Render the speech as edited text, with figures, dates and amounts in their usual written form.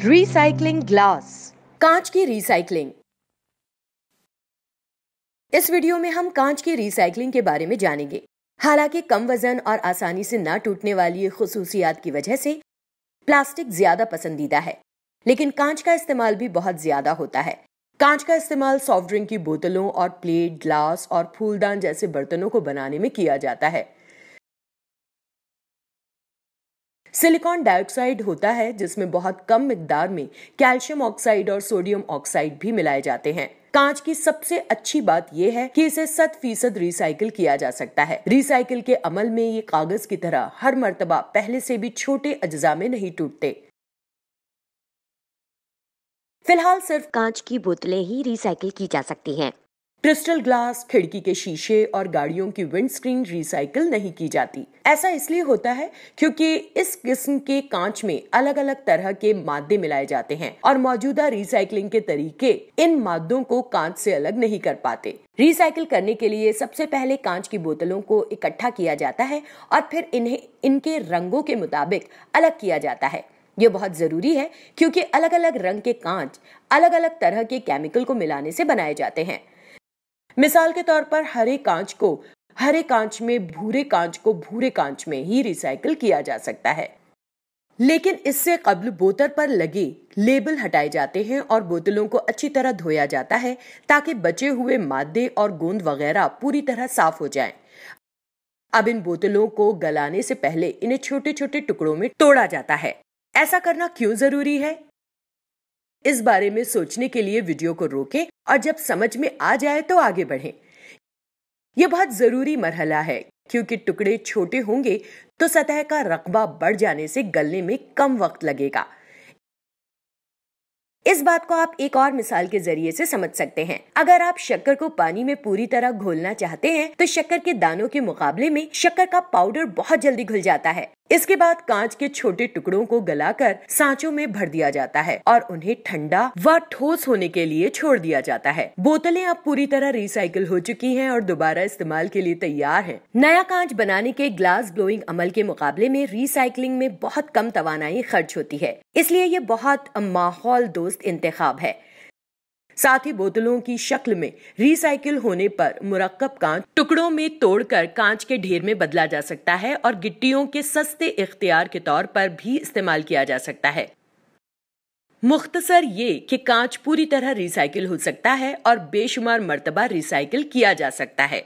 Recycling glass, कांच की recycling. इस वीडियो में हम कांच की रिसाइकलिंग के बारे में जानेंगे। हालांकि कम वजन और आसानी से ना टूटने वाली खुसूसियात की वजह से प्लास्टिक ज्यादा पसंदीदा है, लेकिन कांच का इस्तेमाल भी बहुत ज्यादा होता है। कांच का इस्तेमाल सॉफ्ट ड्रिंक की बोतलों और प्लेट, ग्लास और फूलदान जैसे बर्तनों को बनाने में किया जाता है। सिलिकॉन डाइऑक्साइड होता है जिसमें बहुत कम मिकदार में कैल्शियम ऑक्साइड और सोडियम ऑक्साइड भी मिलाए जाते हैं। कांच की सबसे अच्छी बात यह है कि इसे 100% रिसाइकिल किया जा सकता है। रिसाइकिल के अमल में ये कागज की तरह हर मर्तबा पहले से भी छोटे अज्जा में नहीं टूटते। फिलहाल सिर्फ कांच की बोतलें ही रिसाइकिल की जा सकती हैं। क्रिस्टल ग्लास, खिड़की के शीशे और गाड़ियों की विंडस्क्रीन रिसाइकिल नहीं की जाती। ऐसा इसलिए होता है क्योंकि इस किस्म के कांच में अलग अलग तरह के मादे मिलाए जाते हैं और मौजूदा रिसाइकलिंग के तरीके इन मादों को कांच से अलग नहीं कर पाते। रिसाइकिल करने के लिए सबसे पहले कांच की बोतलों को इकट्ठा किया जाता है और फिर इन्हें इनके रंगों के मुताबिक अलग किया जाता है। ये बहुत जरूरी है क्योंकि अलग अलग रंग के कांच अलग अलग तरह के केमिकल को मिलाने से बनाए जाते हैं। मिसाल के तौर पर हरे कांच में भूरे कांच को भूरे कांच में ही रिसाइकिल किया जा सकता है। लेकिन इससे कब्ल बोतल पर लगे लेबल हटाए जाते हैं और बोतलों को अच्छी तरह धोया जाता है ताकि बचे हुए मादे और गोंद वगैरह पूरी तरह साफ हो जाएं। अब इन बोतलों को गलाने से पहले इन्हें छोटे छोटे टुकड़ों में तोड़ा जाता है। ऐसा करना क्यों जरूरी है, इस बारे में सोचने के लिए वीडियो को रोकें और जब समझ में आ जाए तो आगे बढ़ें। यह बहुत जरूरी मरहला है क्योंकि टुकड़े छोटे होंगे तो सतह का रकबा बढ़ जाने से गलने में कम वक्त लगेगा। इस बात को आप एक और मिसाल के जरिए से समझ सकते हैं। अगर आप शक्कर को पानी में पूरी तरह घोलना चाहते हैं तो शक्कर के दानों के मुकाबले में शक्कर का पाउडर बहुत जल्दी घुल जाता है। इसके बाद कांच के छोटे टुकड़ों को गलाकर सांचों में भर दिया जाता है और उन्हें ठंडा व ठोस होने के लिए छोड़ दिया जाता है। बोतलें अब पूरी तरह रिसाइकिल हो चुकी हैं और दोबारा इस्तेमाल के लिए तैयार हैं। नया कांच बनाने के ग्लास ब्लोइंग अमल के मुकाबले में रिसाइकलिंग में बहुत कम तवानाई खर्च होती है, इसलिए ये बहुत माहौल दोस्त इंतखाब है। साथ ही बोतलों की शक्ल में रिसाइकिल होने पर मुरक्कब कांच टुकड़ों में तोड़कर कांच के ढेर में बदला जा सकता है और गिट्टियों के सस्ते इख्तियार के तौर पर भी इस्तेमाल किया जा सकता है। मुख्तसर ये कि कांच पूरी तरह रिसाइकिल हो सकता है और बेशुमार मर्तबा रिसाइकिल किया जा सकता है।